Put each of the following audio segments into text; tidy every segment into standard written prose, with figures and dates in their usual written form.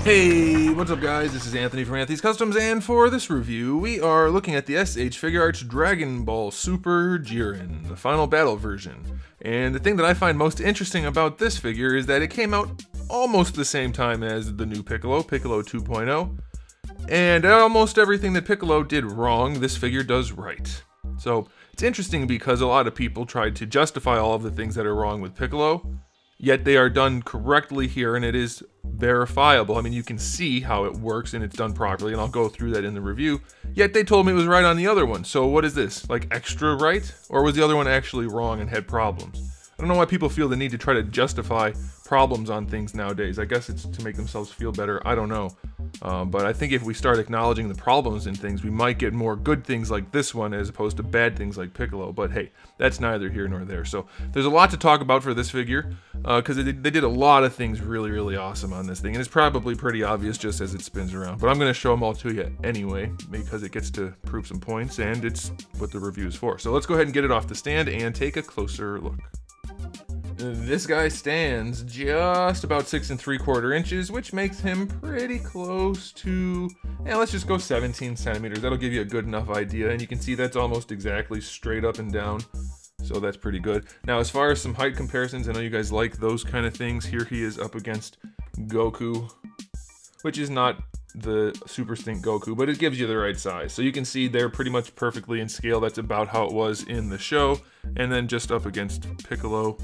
Hey, what's up guys? This is Anthony from Anthony's Customs, and for this review, we are looking at the SH Figuarts Dragon Ball Super JIREN, the final battle version. And the thing that I find most interesting about this figure is that it came out almost the same time as the new Piccolo, Piccolo 2.0. And almost everything that Piccolo did wrong, this figure does right. So it's interesting because a lot of people tried to justify all of the things that are wrong with Piccolo, yet they are done correctly here, and it is verifiable. I mean, you can see how it works and it's done properly, and I'll go through that in the review. Yet they told me it was right on the other one. So what is this? Like extra right? Or was the other one actually wrong and had problems? I don't know why people feel the need to try to justify problems on things nowadays. I guess it's to make themselves feel better. I don't know. But I think if we start acknowledging the problems in things, we might get more good things like this one as opposed to bad things like Piccolo. But hey, that's neither here nor there. So there's a lot to talk about for this figure because they did a lot of things really, really awesome on this thing. And it's probably pretty obvious just as it spins around. But I'm going to show them all to you anyway because it gets to prove some points and it's what the review is for. So let's go ahead and get it off the stand and take a closer look. This guy stands just about 6 3/4 inches, which makes him pretty close to, let's just go 17 centimeters. That'll give you a good enough idea, and you can see that's almost exactly straight up and down, so that's pretty good. Now, as far as some height comparisons, I know you guys like those kind of things. Here he is up against Goku, which is not the Super Stink Goku, but it gives you the right size. So you can see they're pretty much perfectly in scale. That's about how it was in the show. And then just up against Piccolo.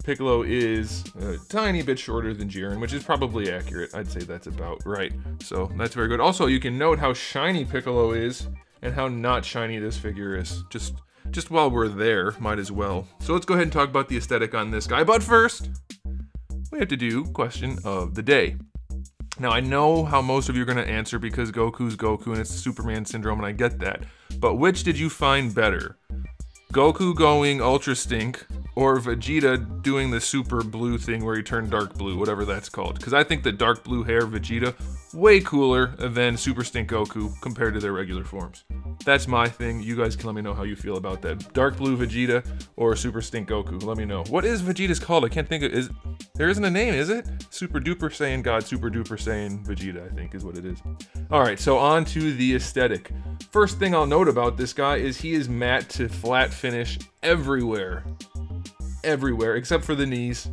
Piccolo is a tiny bit shorter than JIREN, which is probably accurate. I'd say that's about right. So that's very good. Also, you can note how shiny Piccolo is and how not shiny this figure is. Just while we're there, might as well. So let's go ahead and talk about the aesthetic on this guy. But first, we have to do question of the day. Now, I know how most of you are going to answer because Goku's Goku and it's Superman syndrome, and I get that. But which did you find better? Goku going Ultra Stink, or Vegeta doing the super blue thing where he turned dark blue, whatever that's called? Because I think the dark blue hair Vegeta, way cooler than Super Stink Goku compared to their regular forms. That's my thing. You guys can let me know how you feel about that. Dark blue Vegeta or Super Stink Goku, let me know. What is Vegeta's called? I can't think of, there isn't a name, is it? Super Duper Saiyan God, Super Duper Saiyan Vegeta, I think is what it is. Alright, so on to the aesthetic. First thing I'll note about this guy is he is matte to flat finish everywhere. Everywhere, except for the knees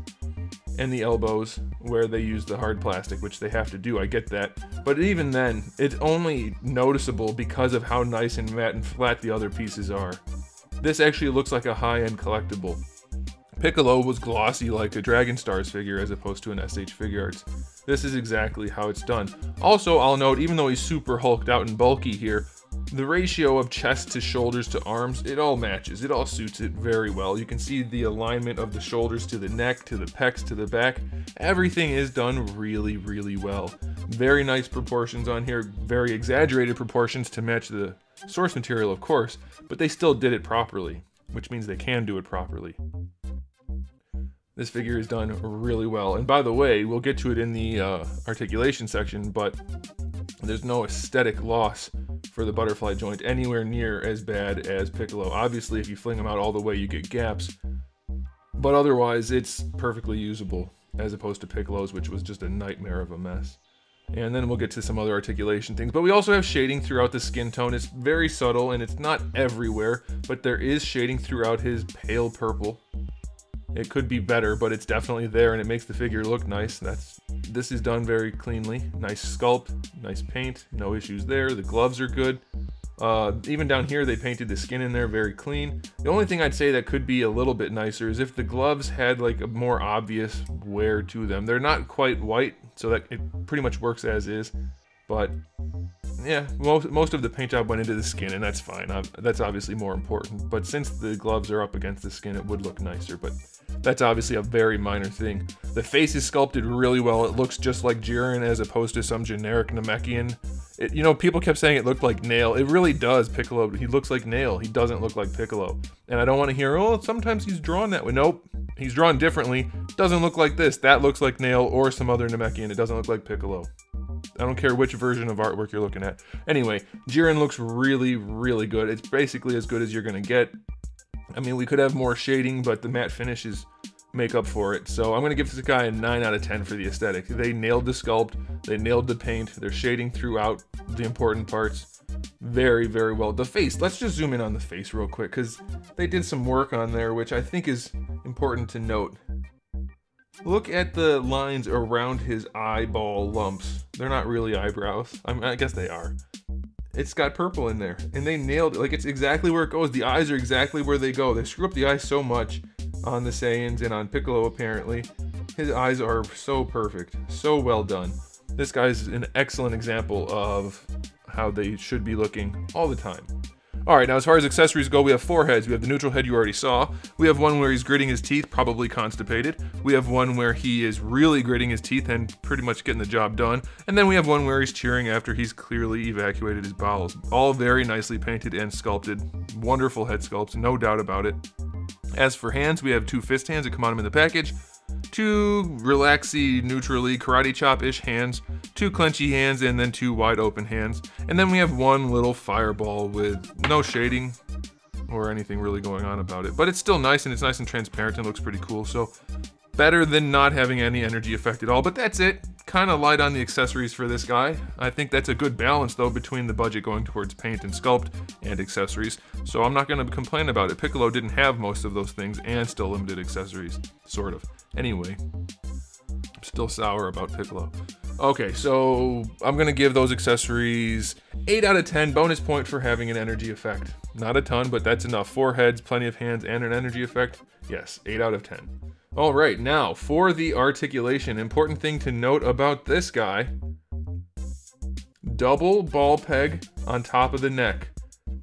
and the elbows where they use the hard plastic, which they have to do, I get that. But even then, it's only noticeable because of how nice and matte and flat the other pieces are. This actually looks like a high-end collectible. Piccolo was glossy like a Dragon Stars figure as opposed to an SH Figuarts. This is exactly how it's done. Also, I'll note, even though he's super hulked out and bulky here, the ratio of chest to shoulders to arms, it all matches. It all suits it very well. You can see the alignment of the shoulders to the neck, to the pecs, to the back. Everything is done really, really well. Very nice proportions on here. Very exaggerated proportions to match the source material, of course, but they still did it properly, which means they can do it properly. This figure is done really well. And by the way, we'll get to it in the articulation section, but there's no aesthetic loss for the butterfly joint anywhere near as bad as Piccolo. Obviously, if you fling them out all the way, you get gaps, but otherwise it's perfectly usable as opposed to Piccolo's, which was just a nightmare of a mess. And then we'll get to some other articulation things, but we also have shading throughout the skin tone. It's very subtle and it's not everywhere, but there is shading throughout his pale purple. It could be better, but it's definitely there and it makes the figure look nice. This is done very cleanly. Nice sculpt, nice paint, no issues there. The gloves are good. Even down here, they painted the skin in there very clean. The only thing I'd say that could be a little bit nicer is if the gloves had like a more obvious wear to them. They're not quite white, so that it pretty much works as is. But yeah, most of the paint job went into the skin, and that's fine. That's obviously more important. But since the gloves are up against the skin, it would look nicer. But that's obviously a very minor thing. The face is sculpted really well. It looks just like JIREN as opposed to some generic Namekian. You know, people kept saying it looked like Nail. It really does, Piccolo. He looks like Nail. He doesn't look like Piccolo. And I don't want to hear, oh, sometimes he's drawn that way. Nope. He's drawn differently. Doesn't look like this. That looks like Nail or some other Namekian. It doesn't look like Piccolo. I don't care which version of artwork you're looking at. Anyway, JIREN looks really, really good. It's basically as good as you're going to get. I mean, we could have more shading, but the matte finish is make up for it. So I'm going to give this guy a 9 out of 10 for the aesthetic. They nailed the sculpt, they nailed the paint, they're shading throughout the important parts. Very, very well. The face, let's just zoom in on the face real quick, because they did some work on there, which I think is important to note. Look at the lines around his eyeball lumps. They're not really eyebrows. I guess they are. It's got purple in there, and they nailed it. Like, it's exactly where it goes. The eyes are exactly where they go. They screw up the eyes so much on the Saiyans and on Piccolo, apparently. His eyes are so perfect, so well done. This guy's an excellent example of how they should be looking all the time. Alright, now as far as accessories go, we have 4 heads. We have the neutral head you already saw. We have one where he's gritting his teeth, probably constipated. We have one where he is really gritting his teeth and pretty much getting the job done. And then we have one where he's cheering after he's clearly evacuated his bowels. All very nicely painted and sculpted. Wonderful head sculpts, no doubt about it. As for hands, we have 2 fist hands that come on him in the package. 2 relaxy, neutrally, karate chop-ish hands, 2 clenchy hands, and then 2 wide open hands. And then we have one little fireball with no shading or anything really going on about it. But it's still nice, and it's nice and transparent and looks pretty cool. So better than not having any energy effect at all. But that's it. Kind of light on the accessories for this guy. I think that's a good balance, though, between the budget going towards paint and sculpt and accessories. So I'm not going to complain about it. Piccolo didn't have most of those things and still limited accessories. Sort of. Anyway, I'm still sour about Piccolo. Okay, so I'm going to give those accessories 8 out of 10. Bonus point for having an energy effect. Not a ton, but that's enough. 4 heads, plenty of hands, and an energy effect. Yes, 8 out of 10. All right, now for the articulation. Important thing to note about this guy. Double ball peg on top of the neck.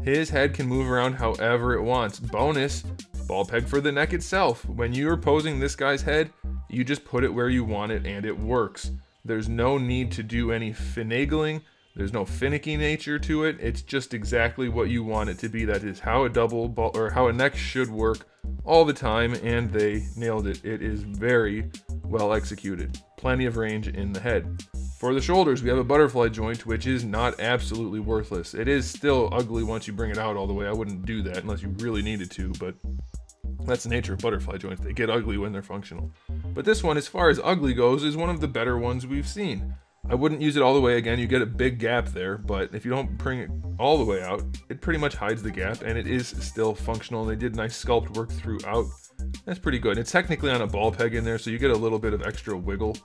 His head can move around however it wants. Bonus, ball peg for the neck itself. When you're posing this guy's head, you just put it where you want it and it works. There's no need to do any finagling. There's no finicky nature to it. It's just exactly what you want it to be. That is how a double ball or how a neck should work all the time, and they nailed it. It is very well executed. Plenty of range in the head. For the shoulders, we have a butterfly joint, which is not absolutely worthless. It is still ugly once you bring it out all the way. I wouldn't do that unless you really needed to, but that's the nature of butterfly joints. They get ugly when they're functional. But this one, as far as ugly goes, is one of the better ones we've seen. I wouldn't use it all the way again. You get a big gap there, but if you don't bring it all the way out, it pretty much hides the gap, and it is still functional. And they did nice sculpt work throughout. That's pretty good. It's technically on a ball peg in there, so you get a little bit of extra wiggle.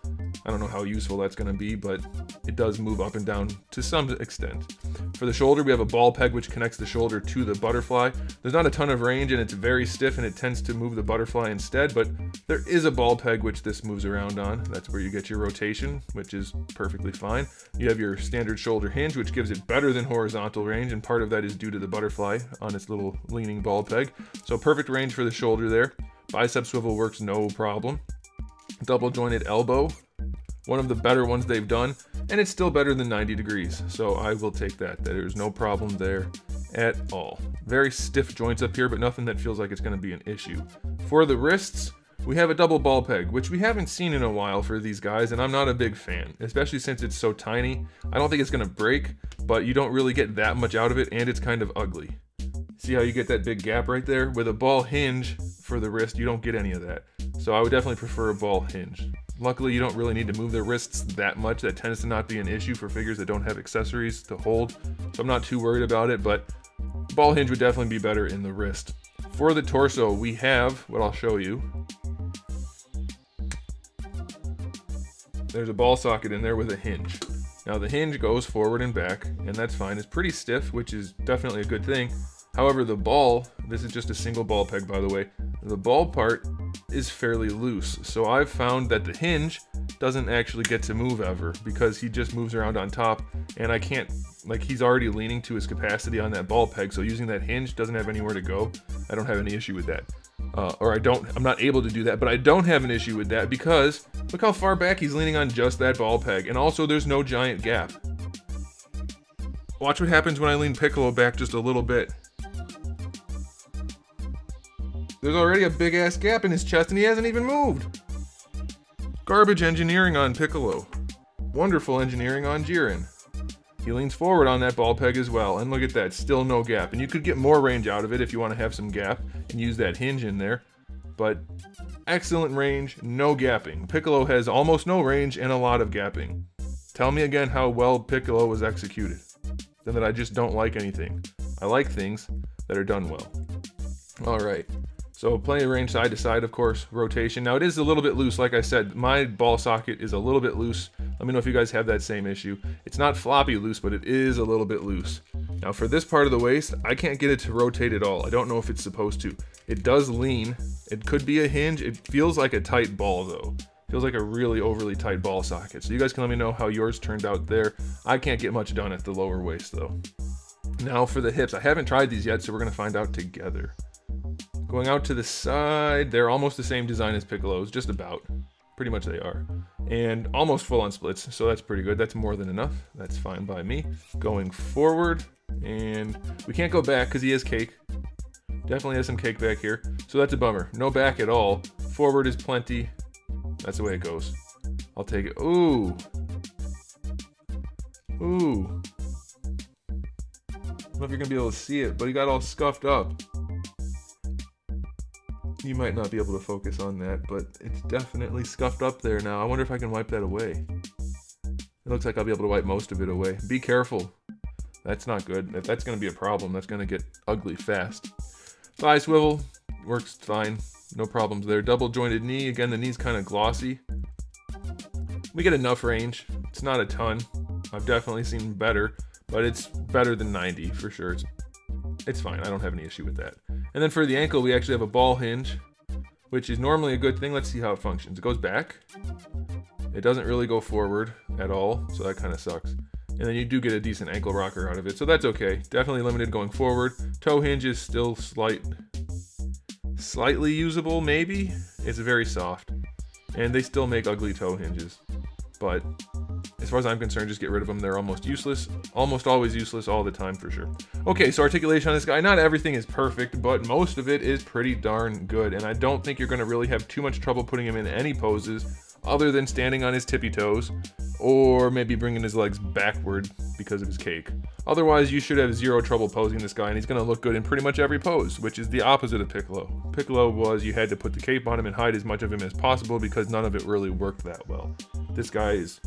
I don't know how useful that's going to be, but it does move up and down to some extent. For the shoulder, we have a ball peg which connects the shoulder to the butterfly. There's not a ton of range, and it's very stiff, and it tends to move the butterfly instead, but there is a ball peg which this moves around on. That's where you get your rotation, which is perfectly fine. You have your standard shoulder hinge, which gives it better than horizontal range, and part of that is due to the butterfly on its little leaning ball peg. So perfect range for the shoulder there. Bicep swivel works no problem. Double jointed elbow, one of the better ones they've done, and it's still better than 90 degrees, so I will take that. There's no problem there at all. Very stiff joints up here, but nothing that feels like it's going to be an issue. For the wrists, we have a double ball peg, which we haven't seen in a while for these guys, and I'm not a big fan, especially since it's so tiny. I don't think it's going to break, but you don't really get that much out of it, and it's kind of ugly. See how you get that big gap right there? With a ball hinge for the wrist, you don't get any of that. So I would definitely prefer a ball hinge. Luckily, you don't really need to move the wrists that much. That tends to not be an issue for figures that don't have accessories to hold. So I'm not too worried about it, but ball hinge would definitely be better in the wrist. For the torso, we have what I'll show you. There's a ball socket in there with a hinge. Now the hinge goes forward and back, and that's fine. It's pretty stiff, which is definitely a good thing. However, the ball, this is just a single ball peg, by the way, the ball part is fairly loose. So I've found that the hinge doesn't actually get to move ever because he just moves around on top, and I can't, like, he's already leaning to his capacity on that ball peg, so using that hinge doesn't have anywhere to go. I don't have any issue with that. I'm not able to do that, but I don't have an issue with that because look how far back he's leaning on just that ball peg, and also there's no giant gap. Watch what happens when I lean Piccolo back just a little bit. There's already a big ass gap in his chest and he hasn't even moved. Garbage engineering on Piccolo. Wonderful engineering on JIREN. He leans forward on that ball peg as well, and look at that, still no gap. And you could get more range out of it if you want to have some gap and use that hinge in there. but excellent range, no gapping. Piccolo has almost no range and a lot of gapping. Tell me again how well Piccolo was executed. Then that I just don't like anything. I like things that are done well. Alright, so plenty of range side to side, of course, rotation. Now it is a little bit loose, like I said, my ball socket is a little bit loose. Let me know if you guys have that same issue. It's not floppy loose, but it is a little bit loose. Now for this part of the waist, I can't get it to rotate at all. I don't know if it's supposed to. It does lean. It could be a hinge. It feels like a tight ball though. Feels like a really overly tight ball socket. So you guys can let me know how yours turned out there. I can't get much done at the lower waist though. Now for the hips, I haven't tried these yet, so we're gonna find out together. Going out to the side, they're almost the same design as Piccolo's, just about. Pretty much they are. And almost full on splits, so that's pretty good. That's more than enough. That's fine by me. Going forward, and we can't go back because he has cake. Definitely has some cake back here, so that's a bummer. No back at all. Forward is plenty. That's the way it goes. I'll take it. Ooh. Ooh. I don't know if you're gonna be able to see it, but he got all scuffed up. You might not be able to focus on that, but it's definitely scuffed up there now. I wonder if I can wipe that away. It looks like I'll be able to wipe most of it away. Be careful. That's not good. If that's gonna be a problem, that's gonna get ugly fast. Thigh swivel, works fine. No problems there. Double jointed knee. Again, the knee's kind of glossy. We get enough range. It's not a ton. I've definitely seen better, but it's better than 90 for sure. It's fine. I don't have any issue with that. And then for the ankle, we actually have a ball hinge, which is normally a good thing. Let's see how it functions. It goes back. It doesn't really go forward at all, so that kind of sucks. And then you do get a decent ankle rocker out of it, so that's okay. Definitely limited going forward. Toe hinge is still slightly usable, maybe. It's very soft. And they still make ugly toe hinges. But as far as I'm concerned, just get rid of them. They're almost useless. Almost always useless all the time for sure. Okay, so articulation on this guy. Not everything is perfect, but most of it is pretty darn good. And I don't think you're going to really have too much trouble putting him in any poses other than standing on his tippy toes or maybe bringing his legs backward because of his cake. Otherwise, you should have zero trouble posing this guy, and he's going to look good in pretty much every pose, which is the opposite of Piccolo. Piccolo was you had to put the cape on him and hide as much of him as possible because none of it really worked that well. This guy is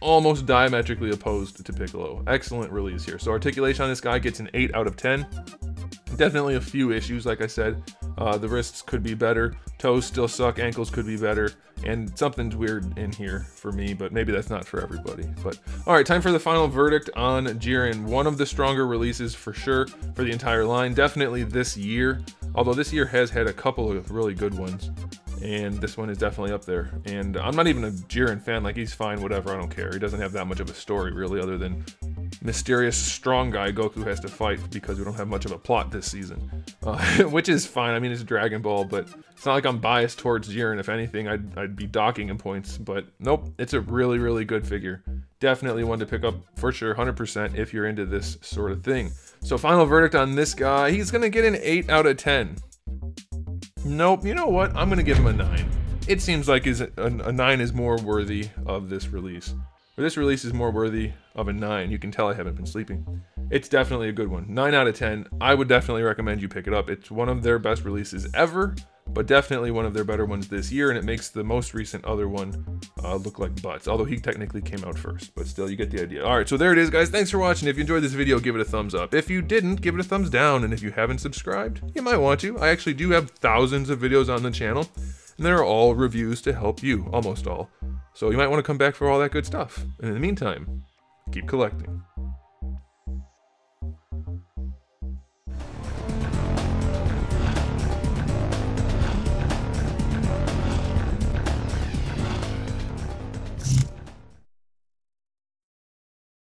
almost diametrically opposed to Piccolo. Excellent release here. So articulation on this guy gets an 8 out of 10. Definitely a few issues, like I said. The wrists could be better, toes still suck, ankles could be better, and something's weird in here for me, but maybe that's not for everybody. But all right, time for the final verdict on JIREN. One of the stronger releases for sure for the entire line, definitely this year, although this year has had a couple of really good ones. And this one is definitely up there. And I'm not even a JIREN fan, like he's fine, whatever, I don't care. He doesn't have that much of a story really, other than mysterious strong guy Goku has to fight because we don't have much of a plot this season. Which is fine, I mean it's Dragon Ball, but it's not like I'm biased towards JIREN. If anything, I'd be docking him points, but nope, it's a really, really good figure. Definitely one to pick up for sure, 100% if you're into this sort of thing. So final verdict on this guy, he's gonna get an 8 out of 10. Nope, you know what? I'm gonna give him a 9. It seems like a 9 is more worthy of this release. Or this release is more worthy of a 9. You can tell I haven't been sleeping. It's definitely a good one. 9 out of 10. I would definitely recommend you pick it up. It's one of their best releases ever, but definitely one of their better ones this year, and it makes the most recent other one look like butts, although he technically came out first, but still, you get the idea. All right, so there it is, guys. Thanks for watching. If you enjoyed this video, give it a thumbs up. If you didn't, give it a thumbs down, and if you haven't subscribed, you might want to. I actually do have thousands of videos on the channel, and they're all reviews to help you, almost all. So you might want to come back for all that good stuff. And in the meantime, keep collecting.